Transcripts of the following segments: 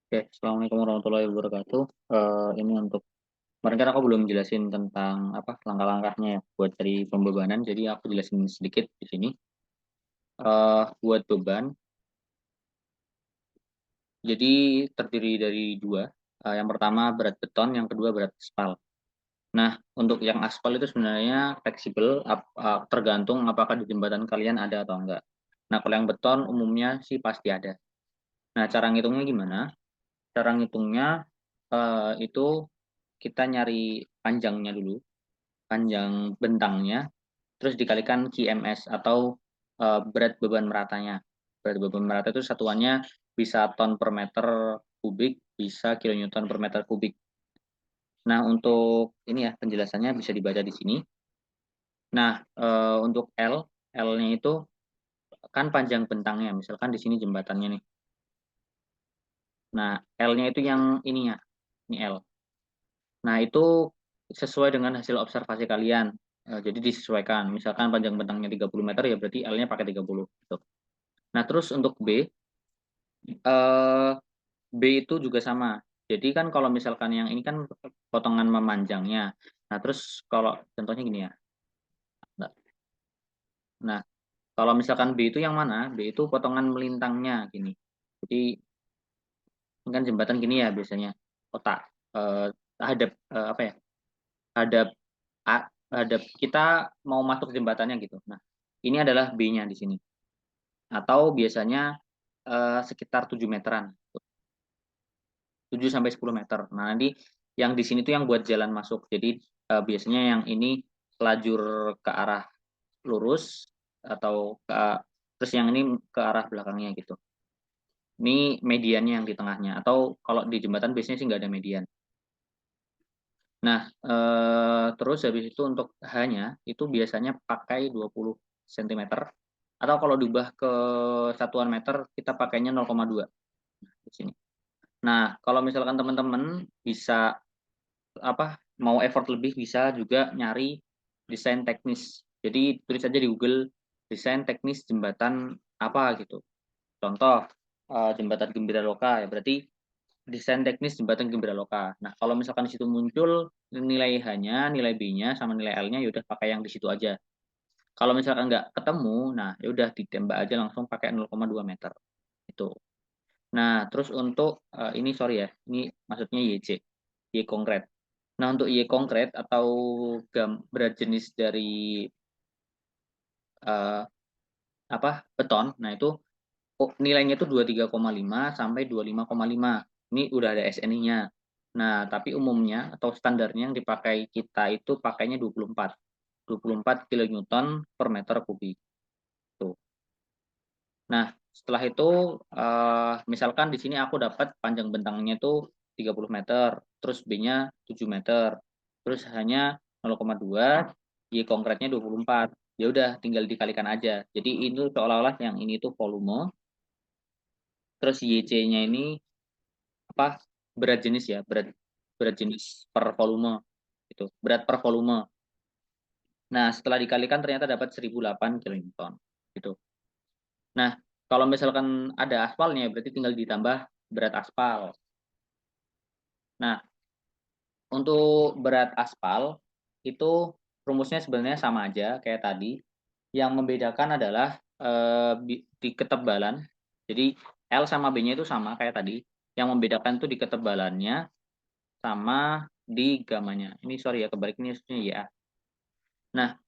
Oke, assalamualaikum warahmatullahi wabarakatuh. Ini untuk kemarin kan aku belum jelasin tentang apa langkah-langkahnya ya buat cari pembebanan. Jadi aku jelasin sedikit di sini. Buat beban, jadi terdiri dari dua. Yang pertama berat beton, yang kedua berat aspal. Nah, untuk yang aspal itu sebenarnya fleksibel, tergantung apakah di jembatan kalian ada atau enggak. Nah, kalau yang beton umumnya sih pasti ada. Nah, cara ngitungnya gimana? Cara ngitungnya itu kita nyari panjangnya dulu, panjang bentangnya, terus dikalikan QMS atau berat beban meratanya. Berat beban merata itu satuannya bisa ton per meter kubik, bisa kilonewton per meter kubik. Nah, untuk ini ya penjelasannya bisa dibaca di sini. Nah, untuk L-nya itu kan panjang bentangnya, misalkan di sini jembatannya nih. Nah, L-nya itu yang ininya, ini L. Nah, itu sesuai dengan hasil observasi kalian. Jadi disesuaikan. Misalkan panjang bentangnya 30 meter ya berarti L-nya pakai 30 gitu. Nah, terus untuk eh, B itu juga sama. Jadi kan kalau misalkan yang ini kan potongan memanjangnya. Nah, terus kalau contohnya gini ya. Nah, nah, kalau misalkan B itu yang mana? B itu potongan melintangnya gini. Jadi ini kan jembatan gini ya biasanya. Kotak hadap apa ya? Hadap hadap kita mau masuk jembatannya gitu. Nah, ini adalah B-nya di sini. Atau biasanya sekitar 7 meteran. 7 sampai 10 meter. Nah, nanti yang di sini tuh yang buat jalan masuk. Jadi biasanya yang ini lajur ke arah lurus atau terus yang ini ke arah belakangnya gitu. Ini mediannya yang di tengahnya. Atau kalau di jembatan biasanya sih nggak ada median. Nah, terus habis itu untuk H-nya itu biasanya pakai 20 cm atau kalau diubah ke satuan meter kita pakainya 0,2 di sini. Nah, kalau misalkan teman-teman bisa apa mau effort lebih bisa juga nyari desain teknis. Jadi tulis aja di Google desain teknis jembatan apa gitu. Contoh jembatan Gembira Loka ya berarti desain teknis jembatan Gembira Loka. Nah, kalau misalkan di situ muncul nilai H-nya, nilai B-nya, sama nilai L-nya, ya udah pakai yang di situ aja. Kalau misalkan nggak ketemu, nah ya udah ditembak aja langsung pakai 0,2 meter. Itu. Nah, terus untuk ini sorry ya, ini maksudnya YC, Y konkret. Nah, untuk Y konkret atau berat jenis dari uh, apa beton, nah itu nilainya itu 23,5 sampai 25,5. Ini udah ada SNI-nya. Nah, tapi umumnya atau standarnya yang dipakai kita itu pakainya 24 kilonewton per meter kubik. Tuh. Nah, setelah itu misalkan di sini aku dapat panjang bentangnya itu 30 meter, terus B-nya 7 meter, terus hanya 0,2, Y konkretnya 24. Ya udah tinggal dikalikan aja. Jadi itu seolah-olah yang ini tuh volume, terus YC-nya ini apa? Berat jenis ya, berat berat jenis per volume itu, berat per volume. Nah, setelah dikalikan ternyata dapat 1008 kilonewton gitu. Nah, kalau misalkan ada aspalnya berarti tinggal ditambah berat aspal. Nah, untuk berat aspal itu rumusnya sebenarnya sama aja kayak tadi. Yang membedakan adalah di ketebalan. Jadi L sama B-nya itu sama kayak tadi. Yang membedakan itu di ketebalannya sama di gamanya. Ini sorry ya kebalik ini ya. Nah,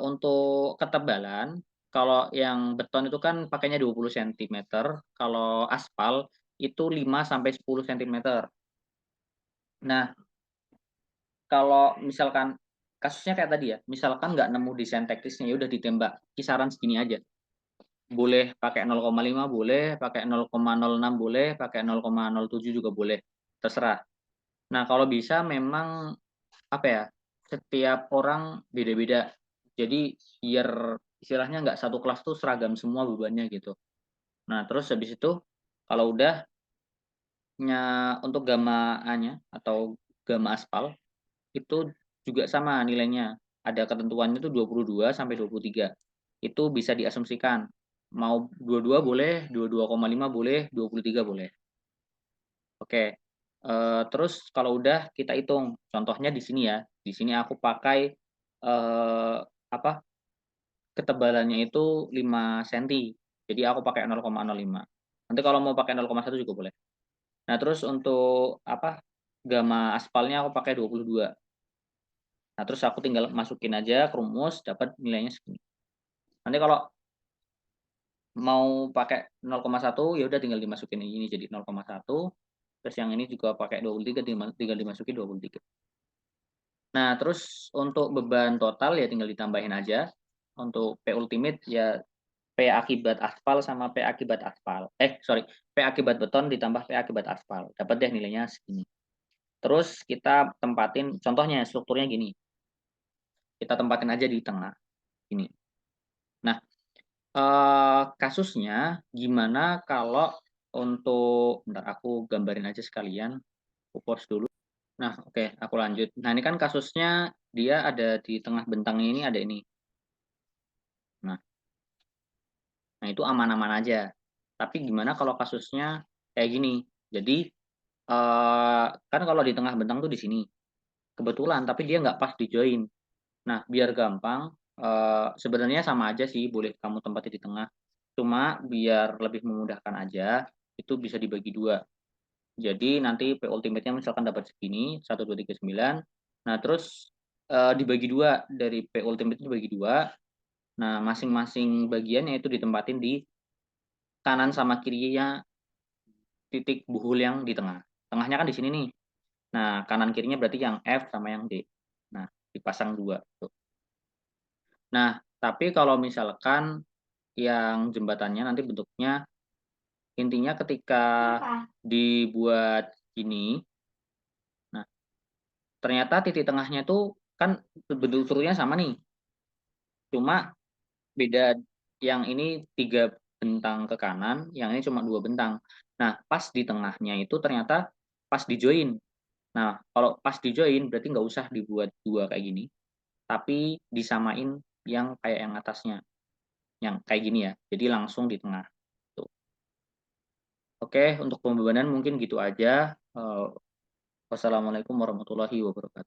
untuk ketebalan kalau yang beton itu kan pakainya 20 cm, kalau aspal itu 5 sampai 10 cm. Nah, kalau misalkan kasusnya kayak tadi ya, misalkan nggak nemu desain teknisnya ya udah ditembak kisaran segini aja. Boleh pakai 0,5 boleh, pakai 0,06 boleh, pakai 0,07 juga boleh. Terserah. Nah, kalau bisa memang apa ya? Setiap orang beda-beda. Jadi biar istilahnya nggak satu kelas tuh seragam semua bebannya gitu. Nah, terus habis itu kalau udah untuk gamma A-nya atau gamma aspal itu juga sama nilainya. Ada ketentuannya itu 22 sampai 23. Itu bisa diasumsikan. Mau 22 boleh, 22,5 boleh, 23 boleh. Oke, terus kalau udah kita hitung, contohnya di sini ya, di sini aku pakai, apa, ketebalannya itu 5 senti, jadi aku pakai 0,05. Nanti kalau mau pakai 0,1 juga boleh. Nah terus untuk apa, gama aspalnya aku pakai 22. Nah terus aku tinggal masukin aja ke rumus dapat nilainya segini. Nanti kalau mau pakai 0,1 ya udah tinggal dimasukin ini jadi 0,1, terus yang ini juga pakai 23 tinggal dimasukin 23. Nah terus untuk beban total ya tinggal ditambahin aja, untuk P ultimate ya P akibat aspal sama P akibat aspal. Sorry, P akibat beton ditambah P akibat aspal, dapat deh nilainya segini. Terus kita tempatin contohnya strukturnya gini, kita tempatin aja di tengah, gini. Nah, kasusnya gimana kalau untuk bentar aku gambarin aja sekalian, aku pause dulu. Nah, oke, aku lanjut. Nah, ini kan kasusnya dia ada di tengah bentangnya ini ada ini. Nah nah itu aman-aman aja. Tapi gimana kalau kasusnya kayak gini, jadi, kan kalau di tengah bentang tuh di sini, kebetulan tapi dia nggak pas di-join. Nah, biar gampang, sebenarnya sama aja sih boleh kamu tempatin di tengah, cuma biar lebih memudahkan aja, itu bisa dibagi 2. Jadi nanti P ultimate-nya misalkan dapat segini, 1, 2, 3, 9. Nah terus, dibagi 2 dari P ultimate itu dibagi 2. Nah masing-masing bagiannya itu ditempatin di kanan sama kirinya titik buhul yang di tengah. Tengahnya kan di sini nih. Nah kanan kirinya berarti yang F sama yang D. Nah dipasang 2 tuh. Nah tapi kalau misalkan yang jembatannya nanti bentuknya intinya ketika dibuat ini, nah ternyata titik tengahnya itu kan bentuk strukturnya sama nih, cuma beda yang ini 3 bentang ke kanan, yang ini cuma 2 bentang. Nah, pas di tengahnya itu ternyata pas di-join. Nah, kalau pas di-join berarti nggak usah dibuat 2 kayak gini, tapi disamain yang kayak yang atasnya, yang kayak gini ya, jadi langsung di tengah, tuh. Oke, untuk pembebanan mungkin gitu aja, wassalamualaikum warahmatullahi wabarakatuh.